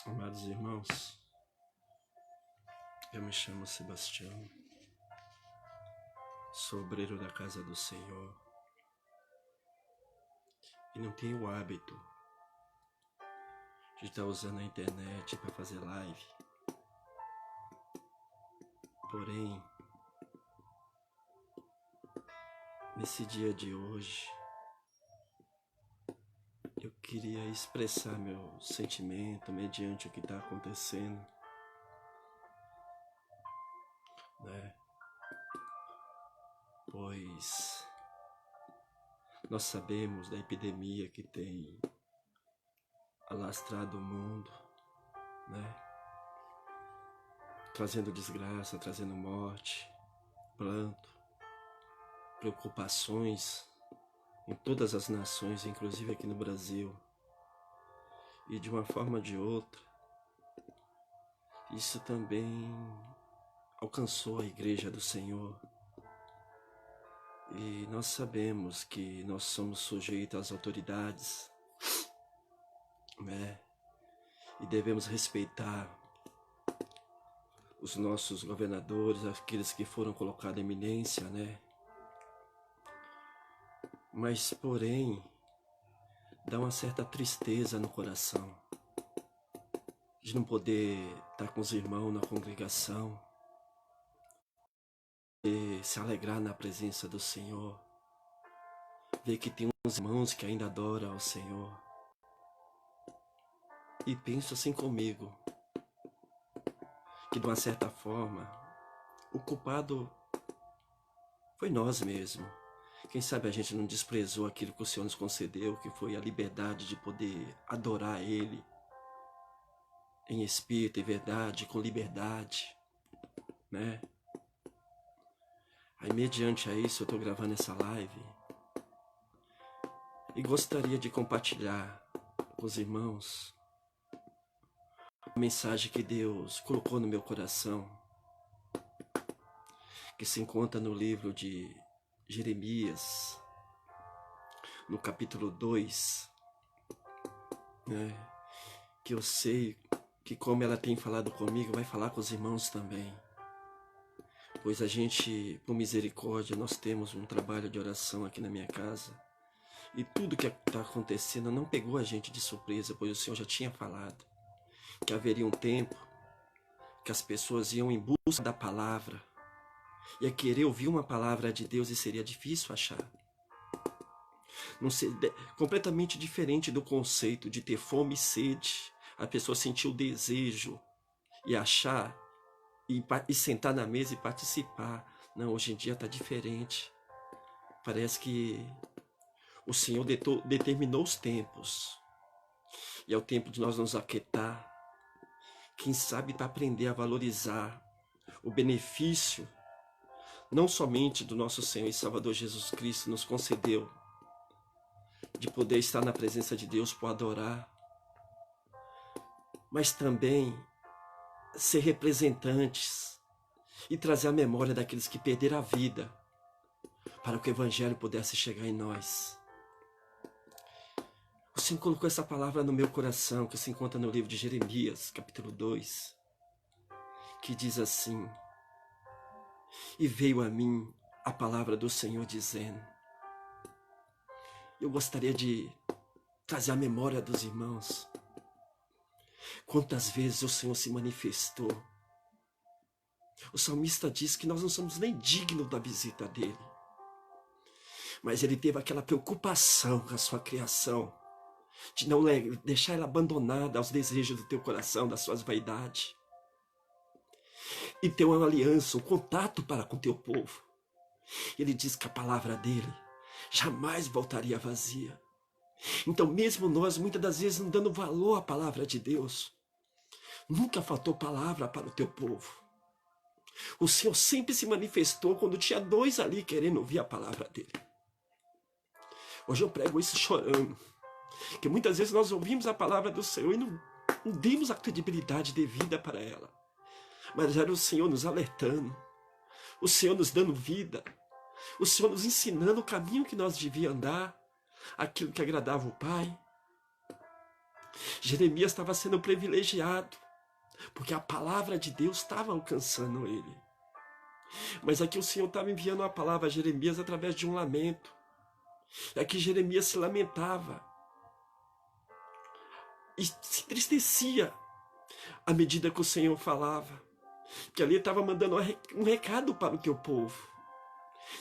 Amados irmãos, eu me chamo Sebastião, sou obreiro da casa do Senhor e não tenho o hábito de estar usando a internet para fazer live. Porém, nesse dia de hoje, eu queria expressar meu sentimento mediante o que está acontecendo, né? Pois nós sabemos da epidemia que tem alastrado o mundo, né? Trazendo desgraça, trazendo morte, pranto, preocupações em todas as nações, inclusive aqui no Brasil. E de uma forma ou de outra, isso também alcançou a Igreja do Senhor. E nós sabemos que nós somos sujeitos às autoridades, né? E devemos respeitar os nossos governadores, aqueles que foram colocados em eminência, né? Mas, porém, dá uma certa tristeza no coração de não poder estar com os irmãos na congregação e se alegrar na presença do Senhor, ver que tem uns irmãos que ainda adoram ao Senhor. E penso assim comigo, que de uma certa forma, o culpado foi nós mesmos. Quem sabe a gente não desprezou aquilo que o Senhor nos concedeu, que foi a liberdade de poder adorar Ele em espírito e verdade, com liberdade, né? Aí, mediante a isso, eu estou gravando essa live e gostaria de compartilhar com os irmãos a mensagem que Deus colocou no meu coração, que se encontra no livro de Jeremias, no capítulo 2, né? Que eu sei que, como ela tem falado comigo, vai falar com os irmãos também. Pois a gente, por misericórdia, nós temos um trabalho de oração aqui na minha casa. E tudo que está acontecendo não pegou a gente de surpresa, pois o Senhor já tinha falado que haveria um tempo que as pessoas iam em busca da palavra, ia querer ouvir uma palavra de Deus e seria difícil achar. Não ser, completamente diferente do conceito de ter fome e sede, a pessoa sentir o desejo e achar, e sentar na mesa e participar. Não, hoje em dia está diferente. Parece que o Senhor determinou os tempos. E é o tempo de nós nos aquietar. Quem sabe para aprender a valorizar o benefício, não somente do nosso Senhor e Salvador Jesus Cristo nos concedeu, de poder estar na presença de Deus por adorar, mas também ser representantes e trazer a memória daqueles que perderam a vida para que o Evangelho pudesse chegar em nós. O Senhor colocou essa palavra no meu coração, que se encontra no livro de Jeremias, capítulo 2, que diz assim: e veio a mim a palavra do Senhor dizendo. Eu gostaria de trazer a memória dos irmãos quantas vezes o Senhor se manifestou. O salmista diz que nós não somos nem dignos da visita dele, mas ele teve aquela preocupação com a sua criação, de não deixar ela abandonada aos desejos do teu coração, das suas vaidades, e ter uma aliança, um contato para com o teu povo. Ele diz que a palavra dele jamais voltaria vazia. Então, mesmo nós, muitas das vezes, não dando valor à palavra de Deus, nunca faltou palavra para o teu povo. O Senhor sempre se manifestou quando tinha dois ali querendo ouvir a palavra dele. Hoje eu prego isso chorando, que muitas vezes nós ouvimos a palavra do Senhor e não demos a credibilidade devida para ela. Mas era o Senhor nos alertando, o Senhor nos dando vida, o Senhor nos ensinando o caminho que nós devíamos andar, aquilo que agradava o Pai. Jeremias estava sendo privilegiado, porque a palavra de Deus estava alcançando ele. Mas aqui o Senhor estava enviando a palavra a Jeremias através de um lamento. Aqui Jeremias se lamentava e se entristecia à medida que o Senhor falava. Que ali estava mandando um recado para o teu povo.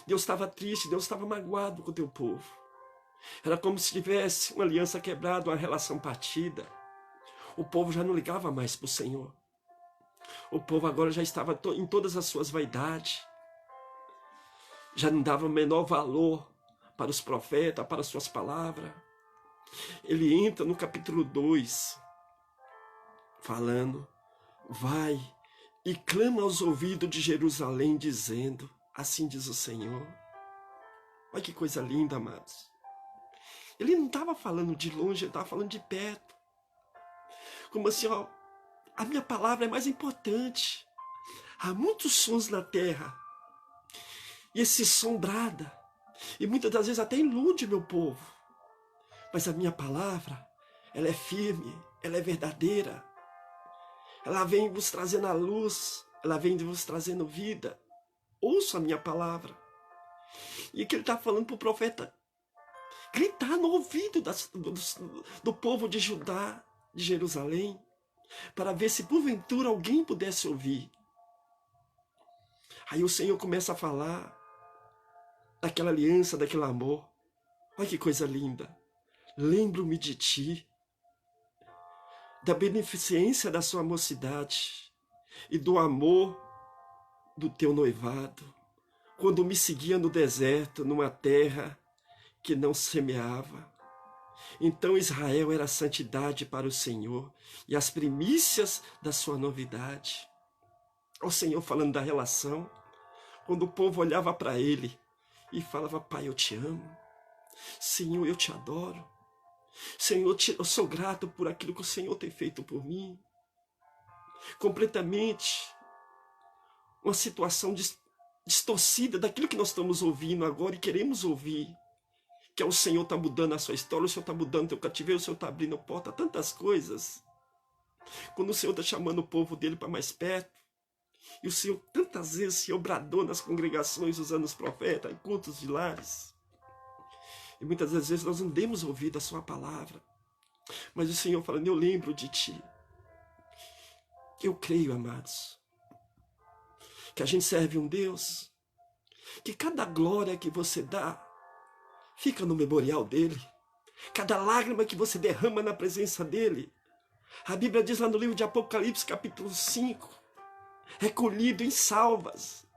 Deus estava triste, Deus estava magoado com o teu povo. Era como se tivesse uma aliança quebrada, uma relação partida. O povo já não ligava mais para o Senhor. O povo agora já estava em todas as suas vaidades. Já não dava o menor valor para os profetas, para as suas palavras. Ele entra no capítulo 2, falando, vai e clama aos ouvidos de Jerusalém, dizendo, assim diz o Senhor. Olha que coisa linda, amados. Ele não estava falando de longe, ele estava falando de perto. Como assim, ó, a minha palavra é mais importante. Há muitos sons na terra. E esse som brada. E muitas das vezes até ilude meu povo. Mas a minha palavra, ela é firme, ela é verdadeira. Ela vem vos trazendo a luz, ela vem vos trazendo vida. Ouça a minha palavra. E que ele está falando para o profeta gritar no ouvido do povo de Judá, de Jerusalém, para ver se porventura alguém pudesse ouvir. Aí o Senhor começa a falar daquela aliança, daquele amor. Olha que coisa linda. Lembro-me de ti, da beneficência da sua mocidade e do amor do teu noivado, quando me seguia no deserto, numa terra que não semeava. Então Israel era santidade para o Senhor e as primícias da sua novidade. O Senhor falando da relação, quando o povo olhava para ele e falava, Pai, eu te amo. Senhor, eu te adoro. Senhor, eu sou grato por aquilo que o Senhor tem feito por mim. Completamente uma situação distorcida daquilo que nós estamos ouvindo agora e queremos ouvir. Que é o Senhor está mudando a sua história, o Senhor está mudando o teu cativeiro, o Senhor está abrindo porta, tantas coisas. Quando o Senhor está chamando o povo dele para mais perto, e o Senhor tantas vezes se bradou nas congregações usando os profetas, em cultos de lares. E muitas das vezes nós não demos ouvido à sua palavra. Mas o Senhor falando, eu lembro de ti. Eu creio, amados, que a gente serve um Deus, que cada glória que você dá, fica no memorial dele. Cada lágrima que você derrama na presença dele. A Bíblia diz lá no livro de Apocalipse, capítulo 5, é colhido em salvas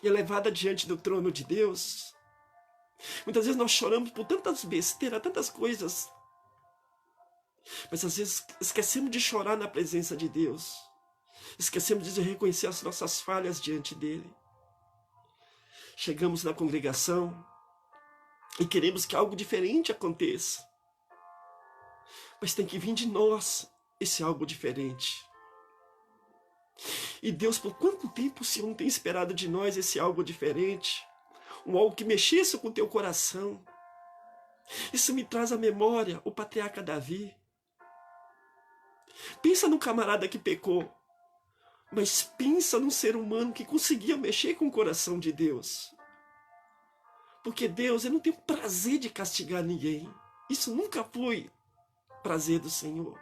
e é levada diante do trono de Deus. Muitas vezes nós choramos por tantas besteiras, tantas coisas, mas às vezes esquecemos de chorar na presença de Deus. Esquecemos de reconhecer as nossas falhas diante dele. Chegamos na congregação e queremos que algo diferente aconteça. Mas tem que vir de nós esse algo diferente. E Deus, por quanto tempo o Senhor não tem esperado de nós esse algo diferente? Um algo que mexesse com o teu coração. Isso me traz à memória o patriarca Davi. Pensa no camarada que pecou, mas pensa num ser humano que conseguia mexer com o coração de Deus. Porque Deus, ele não tem prazer de castigar ninguém. Isso nunca foi prazer do Senhor.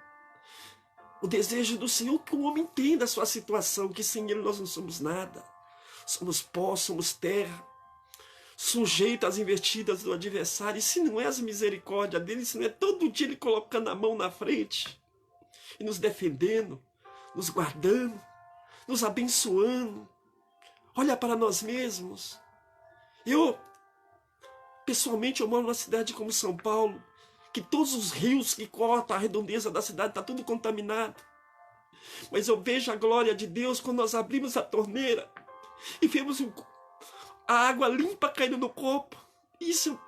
O desejo do Senhor é que o homem entenda a sua situação, que sem ele nós não somos nada. Somos pó, somos terra, sujeito às investidas do adversário. E se não é as misericórdias dele, se não é todo dia ele colocando a mão na frente e nos defendendo, nos guardando, nos abençoando. Olha para nós mesmos. Pessoalmente, eu moro numa cidade como São Paulo, que todos os rios que cortam a redondeza da cidade está tudo contaminado. Mas eu vejo a glória de Deus quando nós abrimos a torneira e vemos a água limpa caindo no corpo. Isso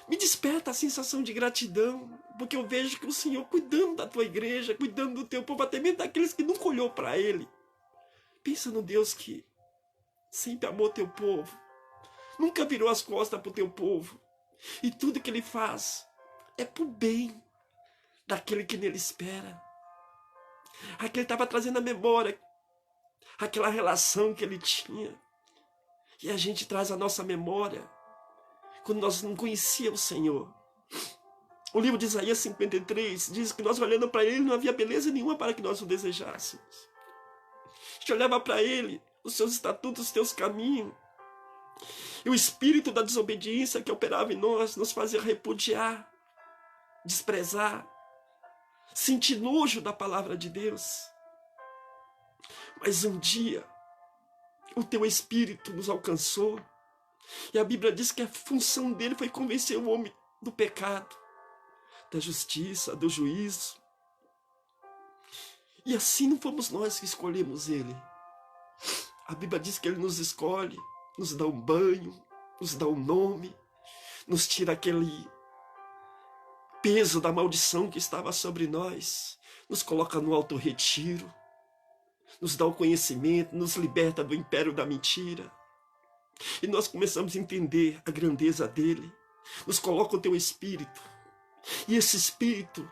me desperta a sensação de gratidão, porque eu vejo que o Senhor cuidando da tua igreja, cuidando do teu povo, até mesmo daqueles que nunca olhou para Ele. Pensa no Deus que sempre amou teu povo, nunca virou as costas para o teu povo. E tudo que Ele faz é por bem. daquele que nele espera. Aquele estava trazendo à memória aquela relação que ele tinha. E a gente traz a nossa memória quando nós não conhecíamos o Senhor. O livro de Isaías 53 diz que nós olhando para ele não havia beleza nenhuma para que nós o desejássemos. A gente olhava para ele, os seus estatutos, os teus caminhos. E o espírito da desobediência que operava em nós nos fazia repudiar, desprezar, sentir nojo da palavra de Deus. Mas um dia, o teu espírito nos alcançou. E a Bíblia diz que a função dele foi convencer o homem do pecado, da justiça, do juízo. E assim não fomos nós que escolhemos ele. A Bíblia diz que ele nos escolhe, nos dá um banho, nos dá um nome, nos tira aquele peso da maldição que estava sobre nós, nos coloca no alto retiro, nos dá o conhecimento, nos liberta do império da mentira. E nós começamos a entender a grandeza dele, nos coloca o teu espírito. E esse espírito,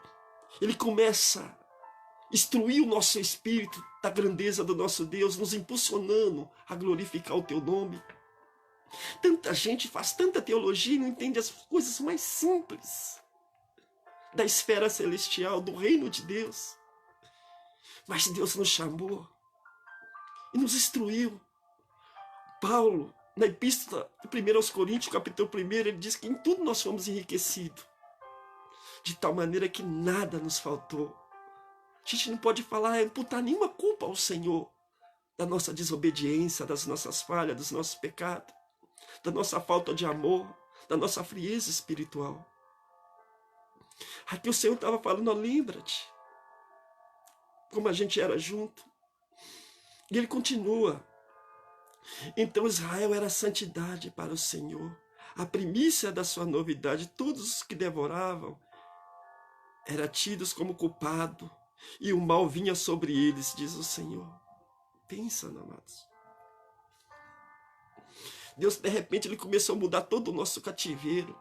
ele começa a instruir o nosso espírito da grandeza do nosso Deus, nos impulsionando a glorificar o teu nome. Tanta gente faz tanta teologia e não entende as coisas mais simples da esfera celestial, do reino de Deus. Mas Deus nos chamou e nos instruiu. Paulo, na epístola 1 aos Coríntios, capítulo 1, ele diz que em tudo nós fomos enriquecidos, de tal maneira que nada nos faltou. A gente não pode falar, imputar nenhuma culpa ao Senhor da nossa desobediência, das nossas falhas, dos nossos pecados, da nossa falta de amor, da nossa frieza espiritual. Aqui o Senhor estava falando, lembra-te como a gente era junto. E ele continua. Então Israel era santidade para o Senhor, a primícia da sua novidade. Todos os que devoravam eram tidos como culpado, e o mal vinha sobre eles, diz o Senhor. Pensa, amados. Deus, de repente, ele começou a mudar todo o nosso cativeiro,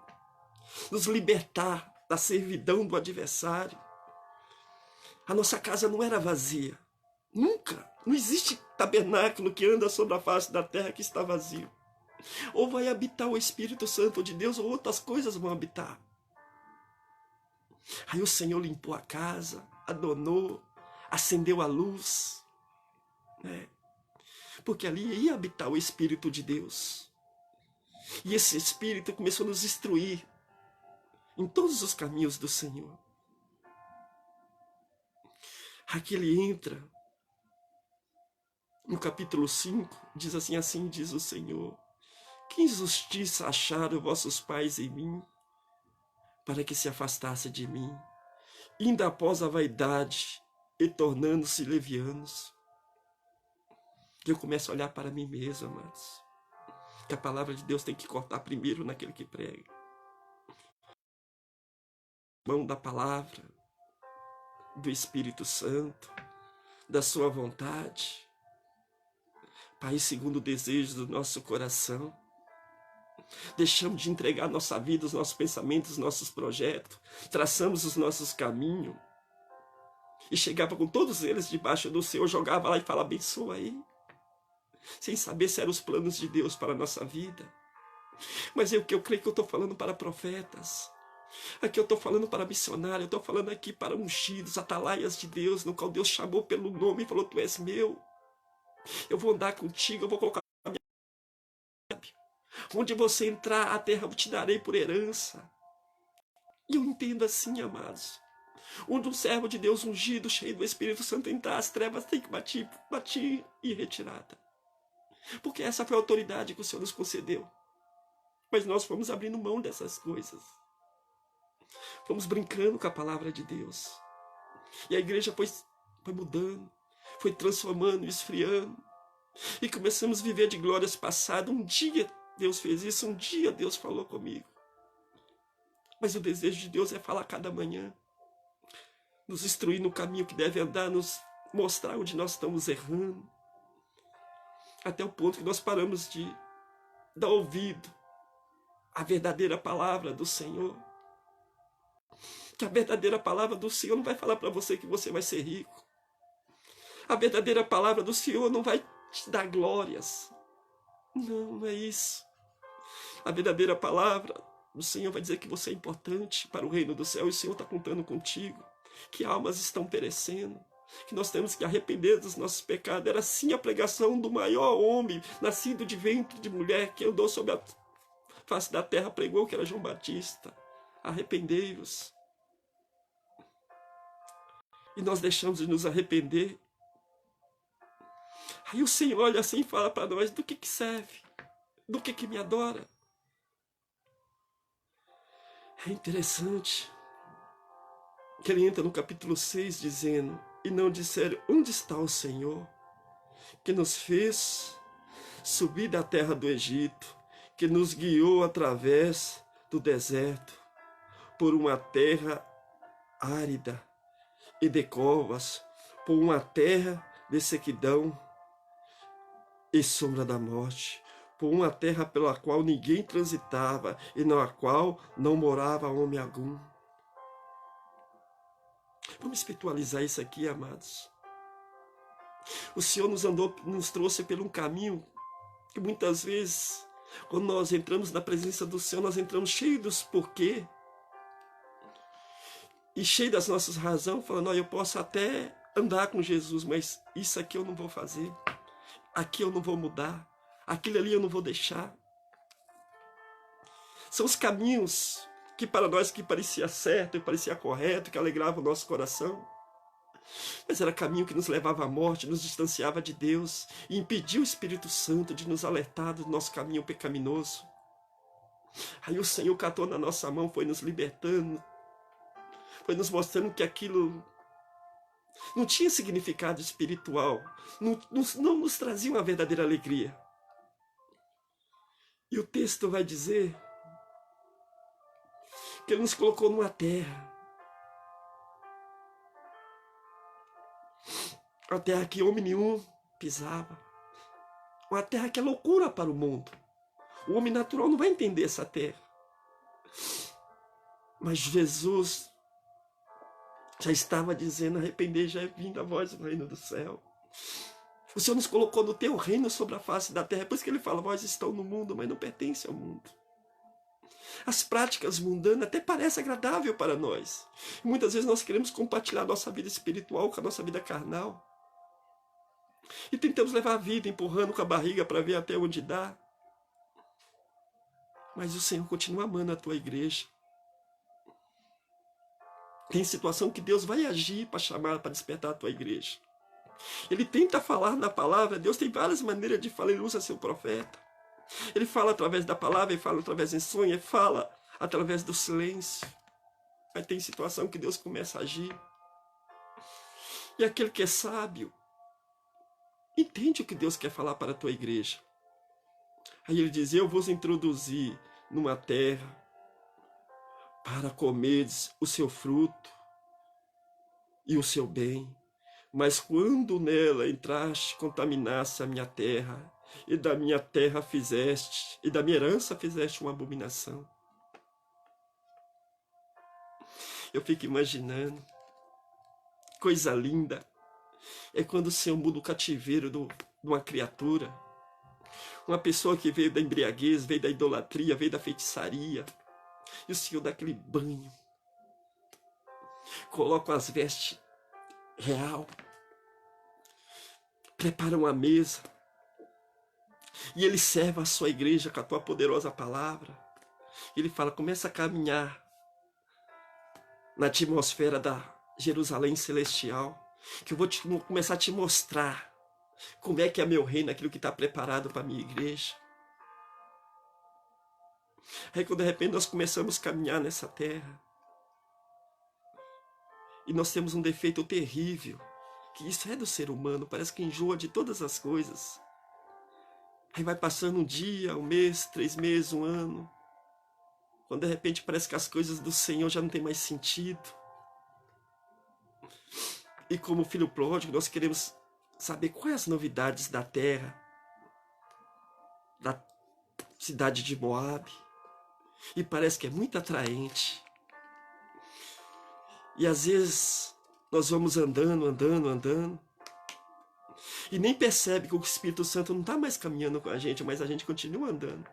nos libertar da servidão do adversário. A nossa casa não era vazia. Nunca. Não existe tabernáculo que anda sobre a face da terra que está vazio. Ou vai habitar o Espírito Santo de Deus, ou outras coisas vão habitar. Aí o Senhor limpou a casa, adornou, acendeu a luz, né? Porque ali ia habitar o Espírito de Deus. E esse Espírito começou a nos instruir em todos os caminhos do Senhor. Aqui ele entra no capítulo 5, diz assim diz o Senhor: que injustiça acharam vossos pais em mim, para que se afastasse de mim, indo após a vaidade e tornando-se levianos. E eu começo a olhar para mim mesmo, amados, que a palavra de Deus tem que cortar primeiro naquele que prega. Mão da palavra, do Espírito Santo, da sua vontade, Pai, segundo o desejo do nosso coração. Deixamos de entregar nossa vida, os nossos pensamentos, os nossos projetos, traçamos os nossos caminhos, e chegava com todos eles debaixo do Senhor, jogava lá e falava, abençoa aí, sem saber se eram os planos de Deus para a nossa vida. Mas eu creio que eu estou falando para profetas, aqui eu estou falando para missionários, eu estou falando aqui para ungidos, atalaias de Deus, no qual Deus chamou pelo nome e falou, tu és meu, eu vou andar contigo, eu vou colocar a minha... Onde você entrar, a terra eu te darei por herança. E eu entendo assim, amados, onde um servo de Deus ungido, cheio do Espírito Santo entrar, as trevas têm que bater e retirada. Porque essa foi a autoridade que o Senhor nos concedeu. Mas nós fomos abrindo mão dessas coisas. Fomos brincando com a palavra de Deus. E a igreja foi mudando, foi transformando, esfriando. E começamos a viver de glórias passadas. Um dia Deus fez isso, um dia Deus falou comigo. Mas o desejo de Deus é falar cada manhã, nos instruir no caminho que deve andar, nos mostrar onde nós estamos errando, até o ponto que nós paramos de dar ouvido à verdadeira palavra do Senhor. Que a verdadeira palavra do Senhor não vai falar para você que você vai ser rico. A verdadeira palavra do Senhor não vai te dar glórias. Não, não é isso. A verdadeira palavra do Senhor vai dizer que você é importante para o reino do céu e o Senhor está contando contigo. Que almas estão perecendo. Que nós temos que arrepender dos nossos pecados. Era assim a pregação do maior homem, nascido de ventre de mulher, que andou sobre a face da terra, pregou, que era João Batista. Arrependei-vos. E nós deixamos de nos arrepender. Aí o Senhor olha assim e fala para nós, do que serve? Do que me adora? É interessante que ele entra no capítulo 6 dizendo, e não disseram, onde está o Senhor, que nos fez subir da terra do Egito, que nos guiou através do deserto, por uma terra árida e de covas, por uma terra de sequidão e sombra da morte, por uma terra pela qual ninguém transitava e na qual não morava homem algum. Vamos espiritualizar isso aqui, amados. O Senhor nos trouxe por um caminho que muitas vezes, quando nós entramos na presença do Senhor, nós entramos cheios dos porquê e cheios das nossas razões, falando, eu posso até andar com Jesus, mas isso aqui eu não vou fazer, aqui eu não vou mudar, aquilo ali eu não vou deixar. São os caminhos que para nós que parecia certo e parecia correto, que alegrava o nosso coração, mas era caminho que nos levava à morte, nos distanciava de Deus e impedia o Espírito Santo de nos alertar do nosso caminho pecaminoso. Aí o Senhor catou na nossa mão, foi nos libertando, foi nos mostrando que aquilo não tinha significado espiritual, não nos trazia uma verdadeira alegria. E o texto vai dizer que Ele nos colocou numa terra, uma terra que homem nenhum pisava, uma terra que é loucura para o mundo. O homem natural não vai entender essa terra. Mas Jesus já estava dizendo, arrepender já é vindo a voz do reino do céu. O Senhor nos colocou no teu reino sobre a face da terra. É por isso que Ele fala, vós estão no mundo, mas não pertencem ao mundo. As práticas mundanas até parecem agradáveis para nós. Muitas vezes nós queremos compartilhar a nossa vida espiritual com a nossa vida carnal. E tentamos levar a vida empurrando com a barriga para ver até onde dá. Mas o Senhor continua amando a tua igreja. Tem situação que Deus vai agir para chamar, para despertar a tua igreja. Ele tenta falar na palavra. Deus tem várias maneiras de falar. Ele usa seu profeta. Ele fala através da palavra, ele fala através de sonho, ele fala através do silêncio. Aí tem situação que Deus começa a agir. E aquele que é sábio entende o que Deus quer falar para a tua igreja. Aí ele diz, eu vos introduzi numa terra para comerdes o seu fruto e o seu bem. Mas quando nela entraste, contaminaste a minha terra, e da minha terra fizeste, e da minha herança fizeste uma abominação. Eu fico imaginando, coisa linda, é quando o Senhor muda o cativeiro de uma criatura, uma pessoa que veio da embriaguez, veio da idolatria, veio da feitiçaria, e o Senhor dá aquele banho, coloca as vestes real, prepara uma mesa, e Ele serve a sua igreja com a tua poderosa palavra. Ele fala, começa a caminhar na atmosfera da Jerusalém celestial, que eu vou começar a te mostrar como é que é meu reino, aquilo que está preparado para a minha igreja. Aí quando de repente nós começamos a caminhar nessa terra, e nós temos um defeito terrível, que isso é do ser humano, parece que enjoa de todas as coisas. Aí vai passando um dia, um mês, 3 meses, um ano, quando de repente parece que as coisas do Senhor já não tem mais sentido. E como filho pródigo, nós queremos saber quais as novidades da terra, da cidade de Moabe, e parece que é muito atraente. E às vezes nós vamos andando, e nem percebe que o Espírito Santo não está mais caminhando com a gente, mas a gente continua andando.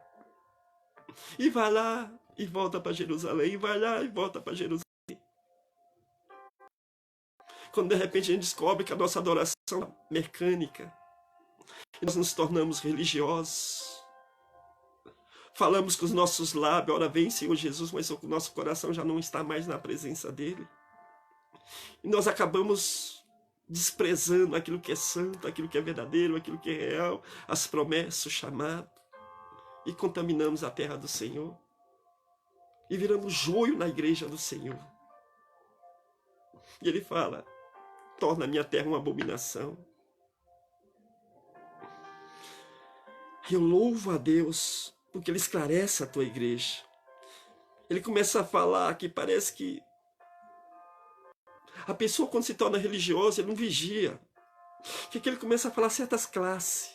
E vai lá e volta para Jerusalém, e vai lá e volta para Jerusalém. Quando de repente a gente descobre que a nossa adoração é mecânica, e nós nos tornamos religiosos, falamos com os nossos lábios, ora vem Senhor Jesus, mas o nosso coração já não está mais na presença dele. E nós acabamos desprezando aquilo que é santo, aquilo que é verdadeiro, aquilo que é real, as promessas, o chamado, e contaminamos a terra do Senhor. E viramos joio na igreja do Senhor. E ele fala, torna a minha terra uma abominação. Eu louvo a Deus, porque ele esclarece a tua igreja. Ele começa a falar que parece que a pessoa, quando se torna religiosa, ele não vigia. Que ele começa a falar certas classes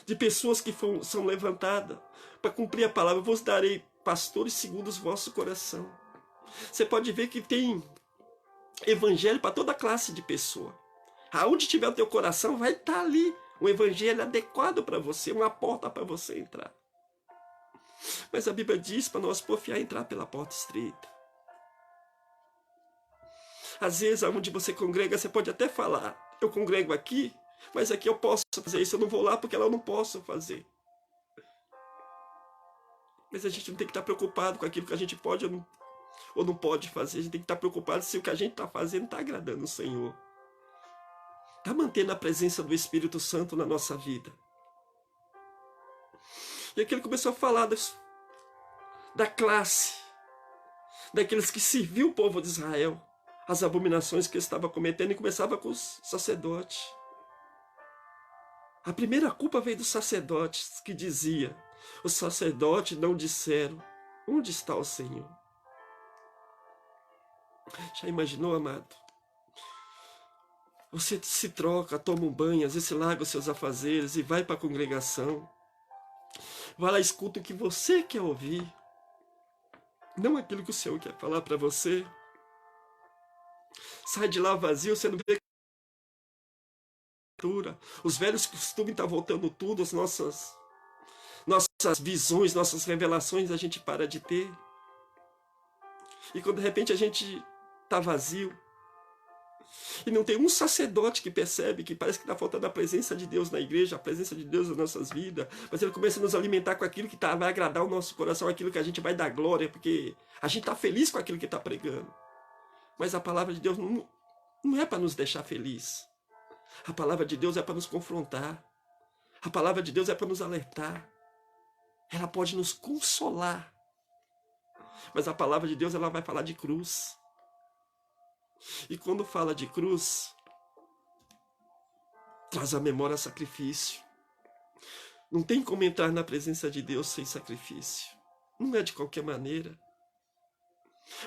de pessoas que são levantadas para cumprir a palavra. Eu vos darei pastores segundo o vosso coração. Você pode ver que tem evangelho para toda classe de pessoa. Aonde tiver o teu coração, vai estar ali um evangelho adequado para você, uma porta para você entrar. Mas a Bíblia diz para nós porfiar entrar pela porta estreita. Às vezes, aonde você congrega, você pode até falar, eu congrego aqui, mas aqui eu posso fazer isso, eu não vou lá porque lá eu não posso fazer. Mas a gente não tem que estar preocupado com aquilo que a gente pode ou não pode fazer. A gente tem que estar preocupado se o que a gente está fazendo está agradando o Senhor. Está mantendo a presença do Espírito Santo na nossa vida. E aqui ele começou a falar da classe, daqueles que serviam o povo de Israel, as abominações que ele estava cometendo, e começava com os sacerdotes. A primeira culpa veio dos sacerdotes, que dizia, os sacerdotes não disseram, onde está o Senhor? Já imaginou, amado? Você se troca, toma um banho, às vezes você larga os seus afazeres e vai para a congregação. Vai lá e escuta o que você quer ouvir. Não aquilo que o Senhor quer falar para você. Sai de lá vazio, você não vê os velhos costumes estão voltando tudo, as nossas visões, nossas revelações a gente para de ter. E quando de repente a gente está vazio, e não tem um sacerdote que percebe que parece que está faltando a presença de Deus na igreja, a presença de Deus nas nossas vidas, mas ele começa a nos alimentar com aquilo que vai agradar o nosso coração, aquilo que a gente vai dar glória, porque a gente está feliz com aquilo que está pregando. Mas a palavra de Deus não é para nos deixar feliz. A palavra de Deus é para nos confrontar. A palavra de Deus é para nos alertar. Ela pode nos consolar. Mas a palavra de Deus, ela vai falar de cruz. E quando fala de cruz, traz à memória sacrifício. Não tem como entrar na presença de Deus sem sacrifício. Não é de qualquer maneira.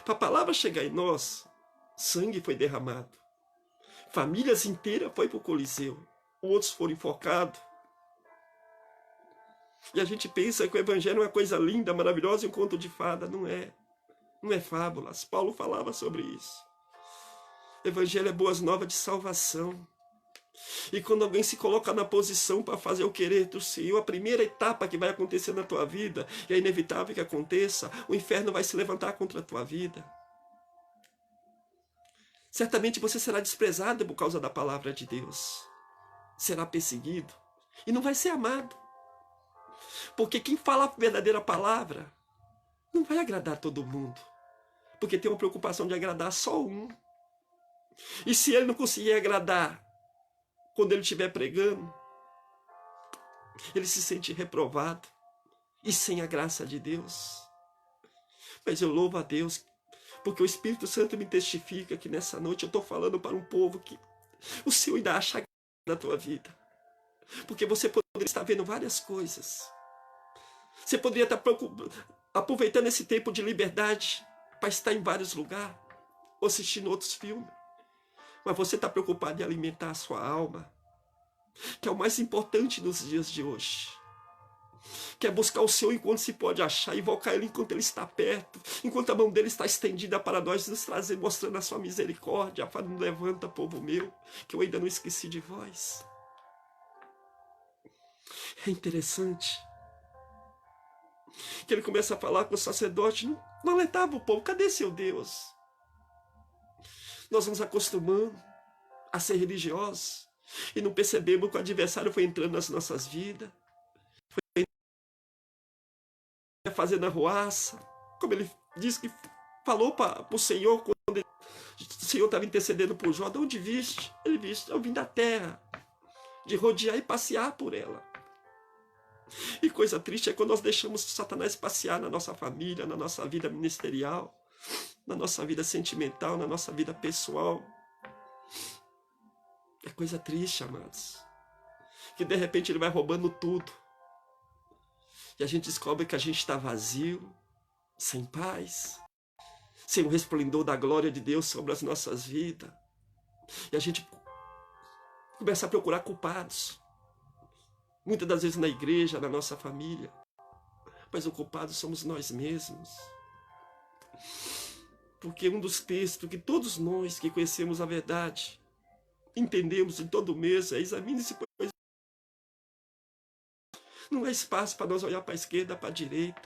Para a palavra chegar em nós, sangue foi derramado. Famílias inteiras foram para o Coliseu. Outros foram enforcados. E a gente pensa que o evangelho é uma coisa linda, maravilhosa e um conto de fada. Não é. Não é fábulas. Paulo falava sobre isso. O evangelho é boas novas de salvação. E quando alguém se coloca na posição para fazer o querer do Senhor, a primeira etapa que vai acontecer na tua vida, e é inevitável que aconteça, o inferno vai se levantar contra a tua vida. Certamente você será desprezado por causa da palavra de Deus. Será perseguido. E não vai ser amado. Porque quem fala a verdadeira palavra não vai agradar todo mundo. Porque tem uma preocupação de agradar só um. E se ele não conseguir agradar quando ele estiver pregando, ele se sente reprovado e sem a graça de Deus. Mas eu louvo a Deus, porque o Espírito Santo me testifica que nessa noite eu estou falando para um povo que o Senhor ainda acha graça na tua vida. Porque você poderia estar vendo várias coisas. Você poderia estar aproveitando esse tempo de liberdade para estar em vários lugares, ou assistindo outros filmes. Mas você está preocupado em alimentar a sua alma, que é o mais importante nos dias de hoje. Quer buscar o Senhor enquanto se pode achar, invocar Ele enquanto Ele está perto, enquanto a mão dEle está estendida para nós, nos trazer, mostrando a sua misericórdia, falando, levanta, povo meu, que eu ainda não esqueci de vós. É interessante que ele começa a falar com o sacerdote, não alertava o povo, cadê seu Deus? Nós nos acostumamos a ser religiosos e não percebemos que o adversário foi entrando nas nossas vidas, foi fazendo arruaça, como ele disse que falou para o Senhor, quando o Senhor estava intercedendo por Jó, de onde viste? Ele viste, eu vim da terra, de rodear e passear por ela. E coisa triste é quando nós deixamos Satanás passear na nossa família, na nossa vida ministerial, na nossa vida sentimental, na nossa vida pessoal. É coisa triste, amados, que de repente ele vai roubando tudo. E a gente descobre que a gente está vazio, sem paz, sem o resplendor da glória de Deus sobre as nossas vidas. E a gente começa a procurar culpados. Muitas das vezes na igreja, na nossa família. Mas o culpado somos nós mesmos. Porque um dos textos que todos nós que conhecemos a verdade, entendemos em todo mês, é examine-se, pois não há espaço para nós olhar para a esquerda, para a direita.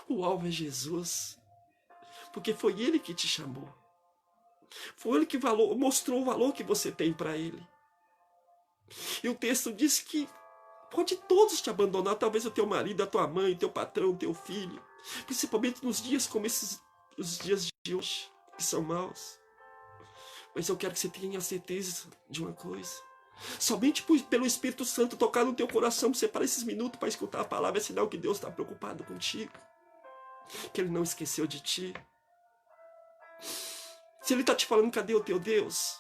O alvo é Jesus. Porque foi Ele que te chamou. Foi Ele que mostrou o valor que você tem para Ele. E o texto diz que pode todos te abandonar, talvez o teu marido, a tua mãe, o teu patrão, o teu filho. Principalmente nos dias como os dias de hoje, que são maus. Mas eu quero que você tenha certeza de uma coisa. Somente pelo Espírito Santo tocar no teu coração, você para esses minutos para escutar a palavra, é sinal que Deus está preocupado contigo. Que Ele não esqueceu de ti. Se Ele está te falando, cadê o teu Deus?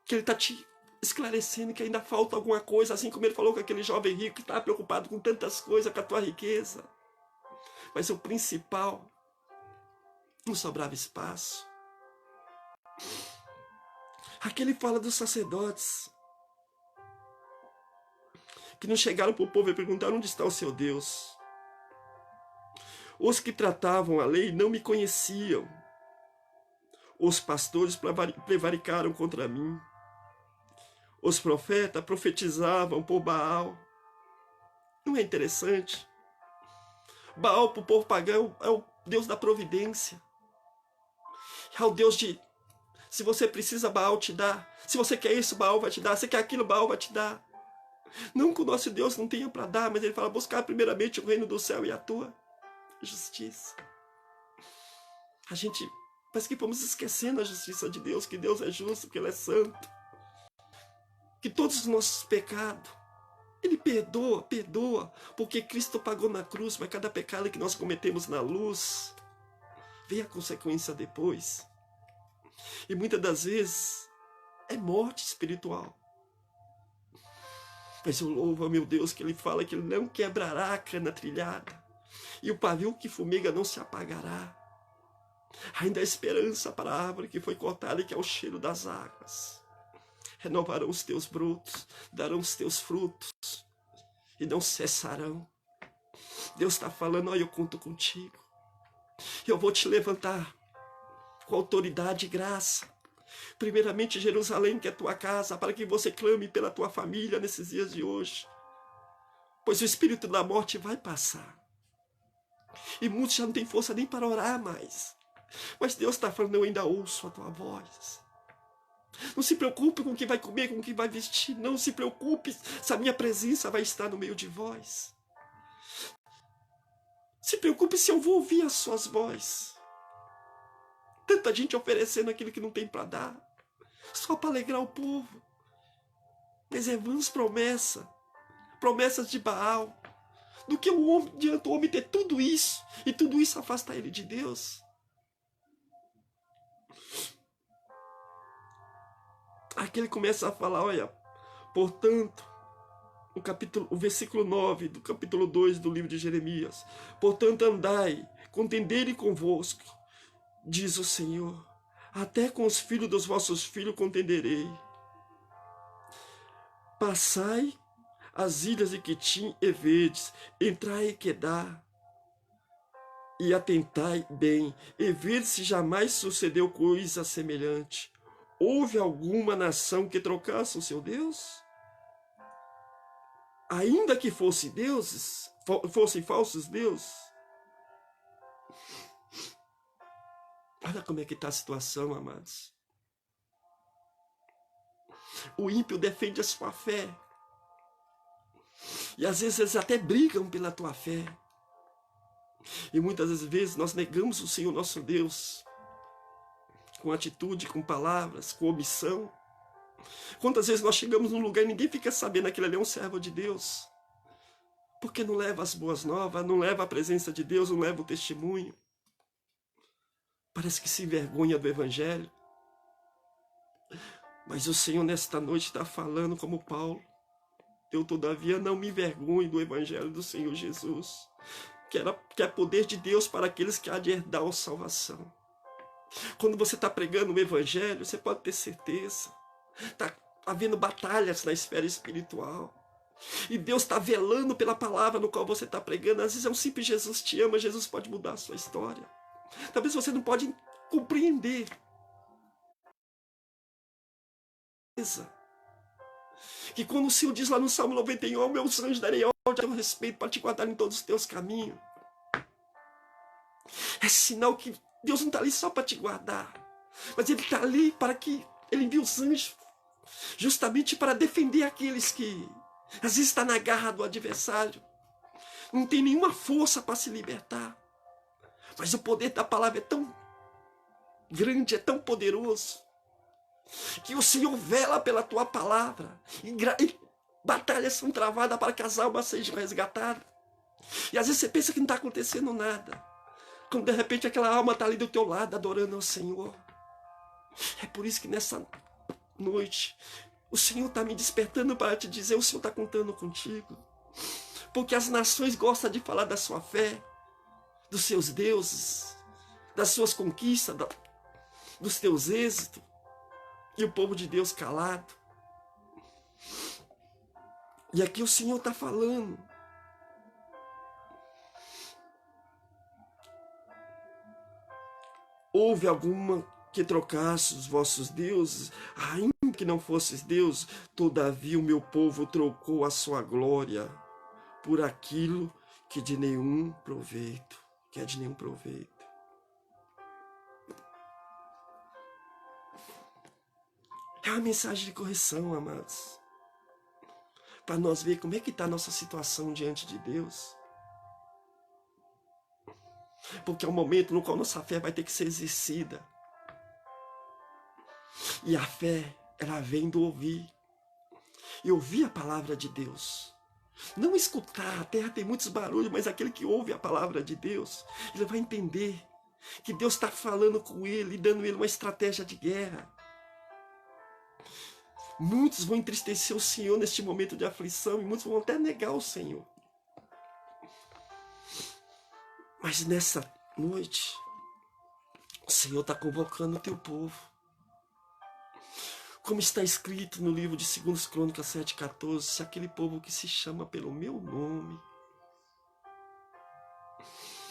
Que Ele está te esclarecendo que ainda falta alguma coisa, assim como Ele falou com aquele jovem rico que estava preocupado com tantas coisas, com a tua riqueza. Mas o principal, não sobrava espaço. Aqui Ele fala dos sacerdotes, que não chegaram para o povo e perguntaram onde está o seu Deus. Os que tratavam a lei não me conheciam. Os pastores prevaricaram contra mim. Os profetas profetizavam por Baal. Não é interessante? Baal para o povo pagão é o Deus da providência. É o Deus de, se você precisa, Baal te dá. Se você quer isso, Baal vai te dar. Se você quer aquilo, Baal vai te dar. Não que o nosso Deus não tenha para dar, mas Ele fala, buscar primeiramente o reino do céu e a tua justiça. A gente parece que vamos esquecendo a justiça de Deus, que Deus é justo, que Ele é santo. Que todos os nossos pecados, Ele perdoa, porque Cristo pagou na cruz, mas cada pecado que nós cometemos na luz, vem a consequência depois. E muitas das vezes, é morte espiritual. Mas eu louvo ao meu Deus que Ele fala que Ele não quebrará a cana trilhada, e o pavio que fumiga não se apagará. Ainda há esperança para a árvore que foi cortada e que é o cheiro das águas. Renovarão os teus brotos, darão os teus frutos e não cessarão. Deus está falando, olha, eu conto contigo. Eu vou te levantar com autoridade e graça. Primeiramente Jerusalém, que é a tua casa, para que você clame pela tua família nesses dias de hoje. Pois o espírito da morte vai passar. E muitos já não têm força nem para orar mais. Mas Deus está falando, eu ainda ouço a tua voz. Não se preocupe com o que vai comer, com o que vai vestir. Não se preocupe se a minha presença vai estar no meio de vós. Se preocupe se eu vou ouvir as suas vozes. Tanta gente oferecendo aquilo que não tem para dar, só para alegrar o povo. Mas é vãs promessas de Baal. Do que o homem, adianta o homem ter tudo isso, e tudo isso afasta ele de Deus. Aqui ele começa a falar, olha, portanto, o versículo 9 do capítulo 2 do livro de Jeremias. Portanto, andai, contendei convosco, diz o Senhor, até com os filhos dos vossos filhos contenderei. Passai as ilhas de Quitim e Vedes, entrai e Quedar, e atentai bem, e ver se jamais sucedeu coisa semelhante. Houve alguma nação que trocasse o seu Deus? Ainda que fossem falsos deuses. Olha como é que está a situação, amados. O ímpio defende a sua fé. E às vezes eles até brigam pela tua fé. E muitas vezes nós negamos o Senhor nosso Deus, com atitude, com palavras, com omissão. Quantas vezes nós chegamos num lugar e ninguém fica sabendo que aquele ali é um servo de Deus? Porque não leva as boas novas, não leva a presença de Deus, não leva o testemunho. Parece que se envergonha do Evangelho. Mas o Senhor nesta noite está falando como Paulo. Eu, todavia, não me envergonho do Evangelho do Senhor Jesus, que é poder de Deus para aqueles que há de herdar a salvação. Quando você está pregando o Evangelho, você pode ter certeza. Está havendo batalhas na esfera espiritual. E Deus está velando pela palavra no qual você está pregando. Às vezes é um simples Jesus te ama, Jesus pode mudar a sua história. Talvez você não pode compreender. Que quando o Senhor diz lá no Salmo 91, meus anjos darei ordem a teu respeito para te guardar em todos os teus caminhos. É sinal que Deus não está ali só para te guardar, mas Ele está ali para que Ele envie os anjos justamente para defender aqueles que às vezes está na garra do adversário, não tem nenhuma força para se libertar. Mas o poder da palavra é tão grande, é tão poderoso, que o Senhor vela pela tua palavra, e batalhas são travadas para que as almas sejam resgatadas. E às vezes você pensa que não está acontecendo nada, quando de repente aquela alma está ali do teu lado, adorando ao Senhor. É por isso que nessa noite, o Senhor está me despertando para te dizer, o Senhor está contando contigo. Porque as nações gostam de falar da sua fé, dos seus deuses, das suas conquistas, dos teus êxitos. E o povo de Deus calado. E aqui o Senhor está falando. Houve alguma que trocasse os vossos deuses, ainda que não fosses Deus, todavia o meu povo trocou a sua glória por aquilo que de nenhum proveito, que é de nenhum proveito. É uma mensagem de correção, amados, para nós ver como é que está a nossa situação diante de Deus. Porque é um momento no qual nossa fé vai ter que ser exercida. E a fé, ela vem do ouvir. E ouvir a palavra de Deus. Não escutar, a terra tem muitos barulhos, mas aquele que ouve a palavra de Deus, ele vai entender que Deus está falando com ele, dando ele uma estratégia de guerra. Muitos vão entristecer o Senhor neste momento de aflição, e muitos vão até negar o Senhor. Mas nessa noite, o Senhor está convocando o teu povo. Como está escrito no livro de 2 Crônicas 7,14, se aquele povo que se chama pelo meu nome.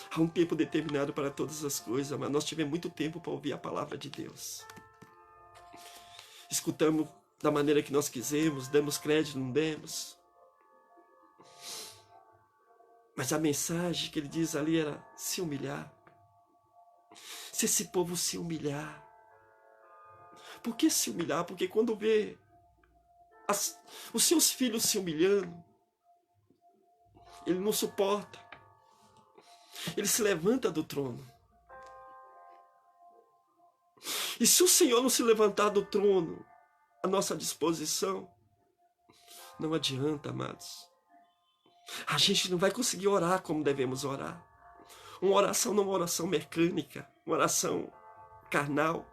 Há um tempo determinado para todas as coisas, mas nós tivemos muito tempo para ouvir a palavra de Deus. Escutamos da maneira que nós quisemos, demos crédito, não demos. Mas a mensagem que ele diz ali era se humilhar. Se esse povo se humilhar. Por que se humilhar? Porque quando vê os seus filhos se humilhando, ele não suporta. Ele se levanta do trono. E se o Senhor não se levantar do trono à nossa disposição, não adianta, amados. A gente não vai conseguir orar como devemos orar. Uma oração não é uma oração mecânica, uma oração carnal.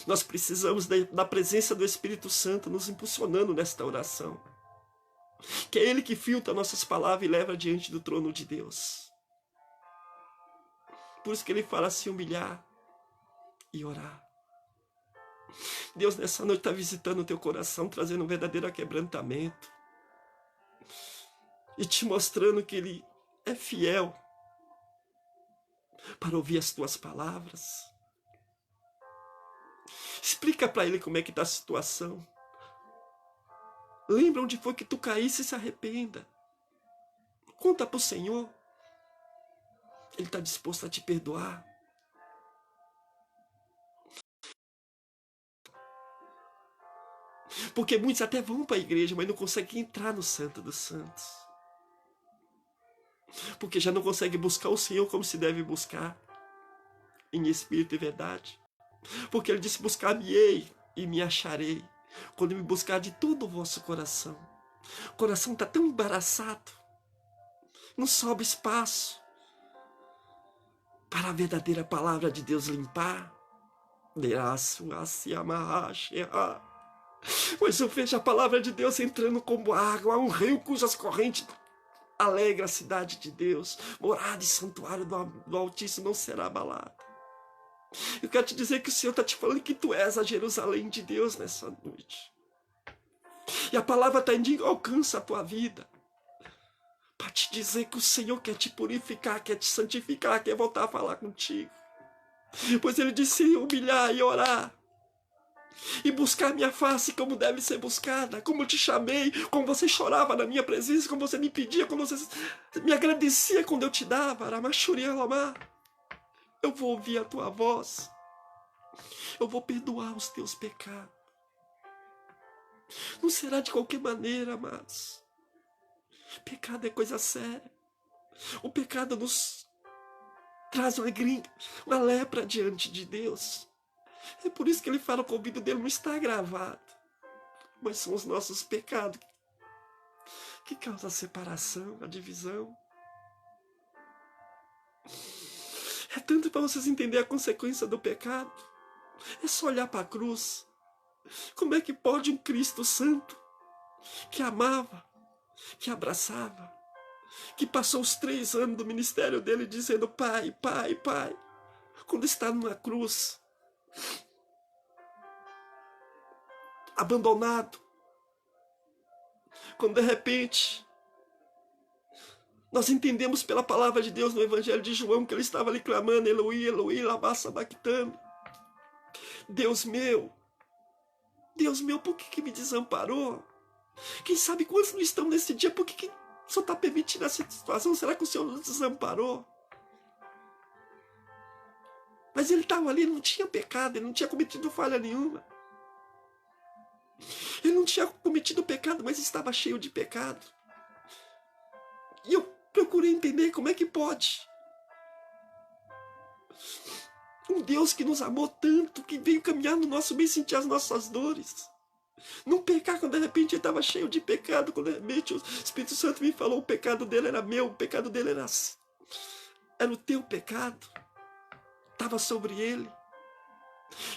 Nós precisamos da presença do Espírito Santo nos impulsionando nesta oração. Que é Ele que filtra nossas palavras e leva diante do trono de Deus. Por isso que Ele fala se humilhar e orar. Deus nessa noite está visitando o teu coração, trazendo um verdadeiro quebrantamento. e te mostrando que Ele é fiel para ouvir as tuas palavras. Explica para Ele como é que está a situação. Lembra onde foi que tu caísse e se arrependa. Conta para o Senhor. Ele está disposto a te perdoar. Porque muitos até vão para a igreja, mas não conseguem entrar no Santo dos Santos. Porque já não conseguem buscar o Senhor como se deve buscar, em espírito e verdade. Porque Ele disse, buscar-me-ei e me acharei, quando me buscar de todo o vosso coração. O coração está tão embaraçado, não sobra espaço para a verdadeira palavra de Deus limpar. Mas eu vejo a palavra de Deus entrando como água, um rio cujas correntes alegra a cidade de Deus. Morada e santuário do Altíssimo não será abalada. Eu quero te dizer que o Senhor está te falando que tu és a Jerusalém de Deus nessa noite. E a palavra está indo, alcança a tua vida. Para te dizer que o Senhor quer te purificar, quer te santificar, quer voltar a falar contigo. Pois Ele disse humilhar e orar. E buscar minha face como deve ser buscada. Como eu te chamei, como você chorava na minha presença, como você me pedia, como você me agradecia quando eu te dava. Eu vou ouvir a tua voz. Eu vou perdoar os teus pecados. Não será de qualquer maneira, amados. Pecado é coisa séria. O pecado nos traz uma lepra diante de Deus. É por isso que Ele fala que o ouvido dele não está gravado. Mas são os nossos pecados que causam a separação, a divisão. É tanto para vocês entenderem a consequência do pecado. É só olhar para a cruz. Como é que pode um Cristo santo, que amava, que abraçava, que passou os 3 anos do ministério dele dizendo Pai, Pai, Pai, quando está numa cruz, abandonado, quando de repente nós entendemos pela palavra de Deus no Evangelho de João que ele estava ali clamando Eloi, Eloi, lama sabachthani. Deus meu, por que me desamparou? Quem sabe quantos não estão nesse dia? Por que só está permitindo essa situação? Será que o Senhor nos desamparou? Mas ele estava ali, não tinha pecado, ele não tinha cometido falha nenhuma. Ele não tinha cometido pecado, mas estava cheio de pecado. E eu procurei entender como é que pode. Um Deus que nos amou tanto, que veio caminhar no nosso meio e sentir as nossas dores. Não pecar quando de repente ele estava cheio de pecado, quando de repente o Espírito Santo me falou, o pecado dele era meu, o pecado dele era o teu pecado. Estava sobre ele.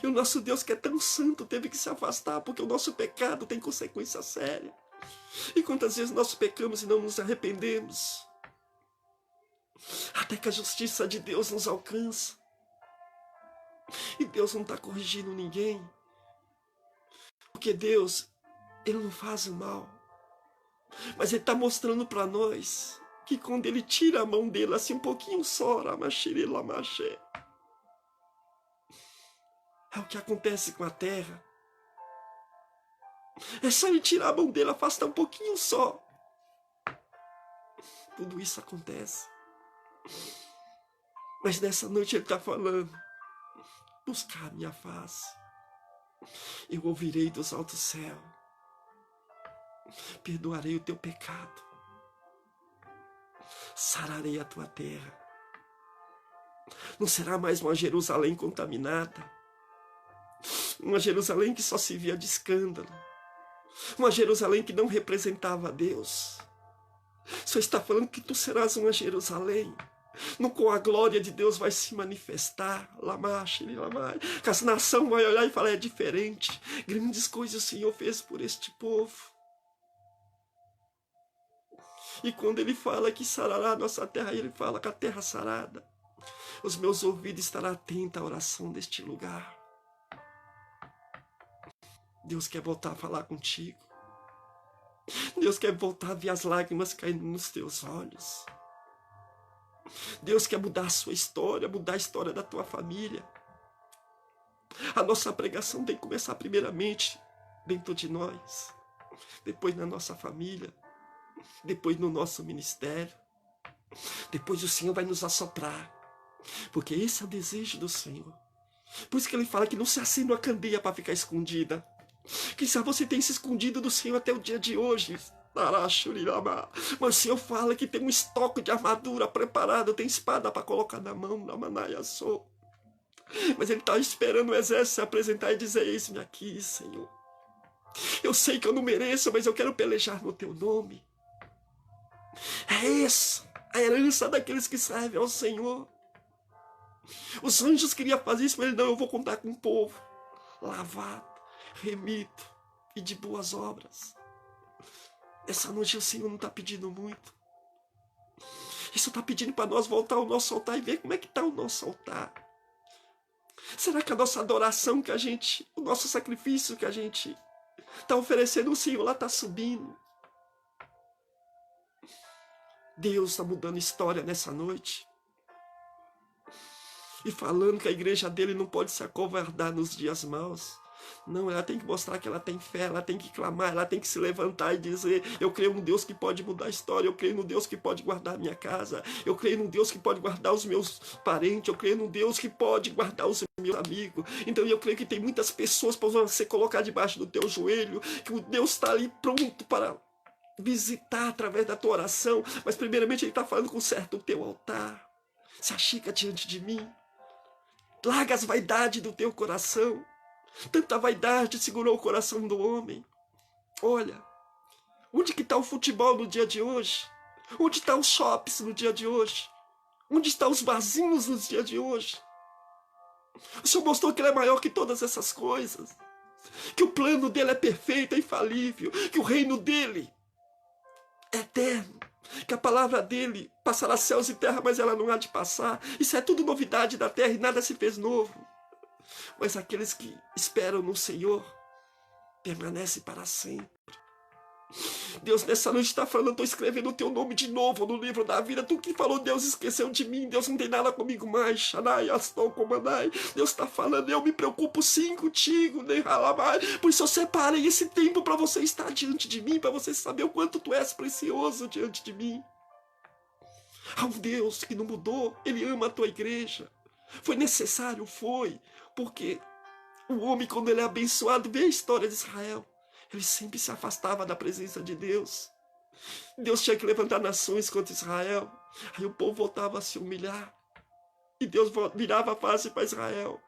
E o nosso Deus, que é tão santo, teve que se afastar, porque o nosso pecado tem consequência séria. E quantas vezes nós pecamos e não nos arrependemos? Até que a justiça de Deus nos alcança. E Deus não está corrigindo ninguém. Porque Deus, Ele não faz o mal. Mas Ele está mostrando para nós que quando Ele tira a mão dele, assim um pouquinho só, é o que acontece com a terra. É só Ele tirar a mão dele, afastar um pouquinho só. Tudo isso acontece. Mas nessa noite Ele está falando, buscar a minha face. Eu ouvirei dos altos céus. Perdoarei o teu pecado. Sararei a tua terra. Não será mais uma Jerusalém contaminada. Uma Jerusalém que só se via de escândalo. Uma Jerusalém que não representava a Deus. Só está falando que tu serás uma Jerusalém no qual a glória de Deus vai se manifestar. Que as nações vão olhar e falar, é diferente. Grandes coisas o Senhor fez por este povo. E quando Ele fala que sarará a nossa terra, Ele fala que a terra sarada. Os meus ouvidos estarão atentos à oração deste lugar. Deus quer voltar a falar contigo. Deus quer voltar a ver as lágrimas caindo nos teus olhos. Deus quer mudar a sua história, mudar a história da tua família. A nossa pregação tem que começar primeiramente dentro de nós, depois na nossa família, depois no nosso ministério. Depois o Senhor vai nos assoprar, porque esse é o desejo do Senhor. Por isso que ele fala que não se acende uma candeia para ficar escondida. Quem sabe você tem se escondido do Senhor até o dia de hoje. Mas o Senhor fala que tem um estoque de armadura preparado, tem espada para colocar na mão, na manaiaçô. Mas ele está esperando o exército se apresentar e dizer: eis-me aqui, Senhor. Eu sei que eu não mereço, mas eu quero pelejar no teu nome. É essa a herança daqueles que servem ao Senhor. Os anjos queriam fazer isso, mas ele: não, eu vou contar com um povo lavado, remido e de boas obras. Essa noite o Senhor não está pedindo muito. Ele só está pedindo para nós voltar ao nosso altar e ver como é que está o nosso altar. Será que a nossa adoração que a gente, o nosso sacrifício que a gente está oferecendo, o Senhor lá está subindo? Deus está mudando história nessa noite. E falando que a igreja dele não pode se acovardar nos dias maus. Não, ela tem que mostrar que ela tem fé, ela tem que clamar, ela tem que se levantar e dizer: eu creio num Deus que pode mudar a história, eu creio num Deus que pode guardar a minha casa, eu creio num Deus que pode guardar os meus parentes, eu creio num Deus que pode guardar os meus amigos. Então eu creio que tem muitas pessoas para você colocar debaixo do teu joelho, que o Deus está ali pronto para visitar através da tua oração, mas primeiramente ele está falando: conserta o teu altar, se achica diante de mim, larga as vaidades do teu coração. Tanta vaidade segurou o coração do homem. Olha, onde que está o futebol no dia de hoje? Onde estão os shops no dia de hoje? Onde estão os barzinhos no dia de hoje? O Senhor mostrou que Ele é maior que todas essas coisas, que o plano dele é perfeito, é infalível, que o reino dele é eterno, que a palavra dele passará céus e terra, mas ela não há de passar. Isso é tudo novidade da terra e nada se fez novo. Mas aqueles que esperam no Senhor permanecem para sempre. Deus nessa noite está falando: eu estou escrevendo o teu nome de novo no livro da vida. Tu que falou: Deus esqueceu de mim, Deus não tem nada comigo mais. Deus está falando: eu me preocupo sim contigo, por isso eu separei esse tempo para você estar diante de mim, para você saber o quanto tu és precioso diante de mim. Há um Deus que não mudou, Ele ama a tua igreja. Foi necessário, foi, porque o homem, quando ele é abençoado, vê a história de Israel, ele sempre se afastava da presença de Deus. Deus tinha que levantar nações contra Israel, aí o povo voltava a se humilhar, e Deus virava a face para Israel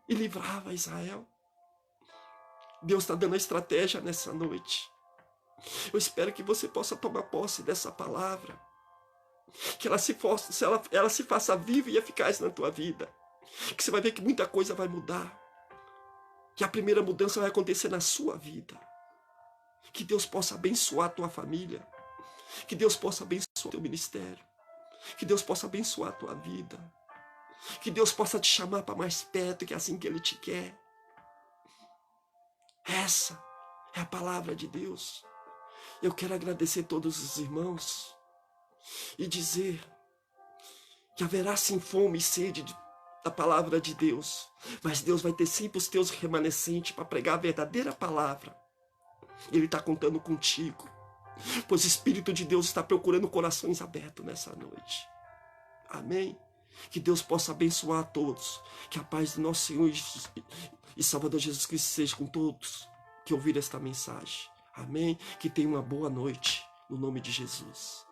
e livrava Israel. Deus está dando a estratégia nessa noite. Eu espero que você possa tomar posse dessa palavra, que ela se faça viva e eficaz na tua vida, que você vai ver que muita coisa vai mudar, que a primeira mudança vai acontecer na sua vida, que Deus possa abençoar a tua família, que Deus possa abençoar o teu ministério, que Deus possa abençoar a tua vida, que Deus possa te chamar para mais perto, que é assim que Ele te quer. Essa é a palavra de Deus. Eu quero agradecer todos os irmãos e dizer que haverá sim fome e sede da palavra de Deus, mas Deus vai ter sempre os teus remanescentes para pregar a verdadeira palavra. Ele está contando contigo, pois o Espírito de Deus está procurando corações abertos nessa noite. Amém? Que Deus possa abençoar a todos, que a paz do nosso Senhor e Salvador Jesus Cristo seja com todos que ouviram esta mensagem. Amém? Que tenham uma boa noite, no nome de Jesus.